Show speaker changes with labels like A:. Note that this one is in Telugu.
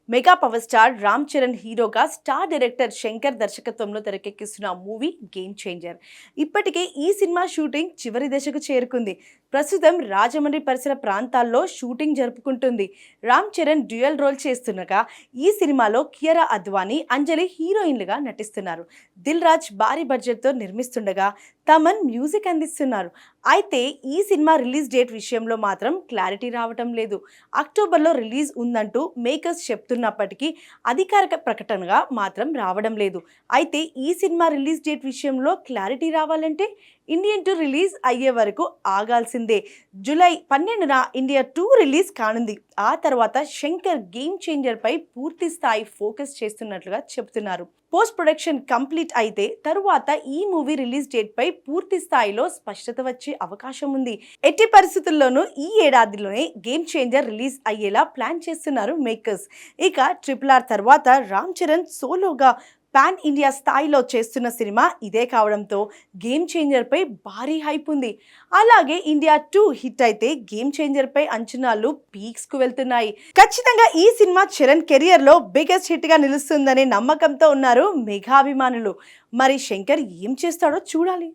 A: Mega power star Ram Charan హీరోగా స్టార్ డైరెక్టర్ శంకర్ దర్శకత్వంలో తెరకెక్కిస్తున్న మూవీ గేమ్ చేంజర్. ఇప్పటికే ఈ సినిమా షూటింగ్ చివరి దశకు చేరుకుంది. ప్రస్తుతం రాజమండ్రి పరిసర ప్రాంతాల్లో షూటింగ్ జరుపుకుంటుంది. రామ్ చరణ్ డ్యూయల్ రోల్ చేస్తుండగా ఈ సినిమాలో కియారా అద్వానీ, అంజలి హీరోయిన్లుగా నటిస్తున్నారు. దిల్ రాజ్ భారీ బడ్జెట్తో నిర్మిస్తుండగా తమన్ మ్యూజిక్ అందిస్తున్నారు. అయితే ఈ సినిమా రిలీజ్ డేట్ విషయంలో మాత్రం క్లారిటీ రావటం లేదు. అక్టోబర్లో రిలీజ్ ఉందంటూ మేకర్స్ చెప్తున్నప్పటికీ అధికారిక ప్రకటనగా మాత్రం రావడం లేదు. అయితే ఈ సినిమా రిలీజ్ డేట్ విషయంలో క్లారిటీ రావాలంటే ఇండియన్ 2 రిలీజ్ అయ్యే వరకు ఆగాల్సిందే. జూలై 12న ఇండియా 2 రిలీజ్ కానుంది. ఆ తర్వాత శంకర్ గేమ్ చేంజర్ పై పూర్తి స్థాయి ఫోకస్ చేస్తున్నట్లుగా చెబుతున్నారు. పోస్ట్ ప్రొడక్షన్ కంప్లీట్ అయితే తరువాత ఈ మూవీ రిలీజ్ డేట్ పై పూర్తి స్థాయిలో స్పష్టత వచ్చే అవకాశం ఉంది. ఎట్టి పరిస్థితుల్లోనూ ఈ ఏడాదిలోనే గేమ్ చేంజర్ రిలీజ్ అయ్యేలా ప్లాన్ చేస్తున్నారు మేకర్స్. ఇక RRR తర్వాత రామ్ చరణ్ సోలోగా పాన్ ఇండియా స్థాయిలో చేస్తున్న సినిమా ఇదే కావడంతో గేమ్ చేంజర్ పై భారీ హైప్ ఉంది. అలాగే ఇండియా 2 హిట్ అయితే గేమ్ చేంజర్ పై అంచనాలు పీక్స్ కు వెళ్తున్నాయి. ఖచ్చితంగా ఈ సినిమా చరణ్ కెరియర్ లో బిగ్గెస్ట్ హిట్ గా నిలుస్తుందనే నమ్మకంతో ఉన్నారు మెగా అభిమానులు. మరి శంకర్ ఏం చేస్తాడో చూడాలి.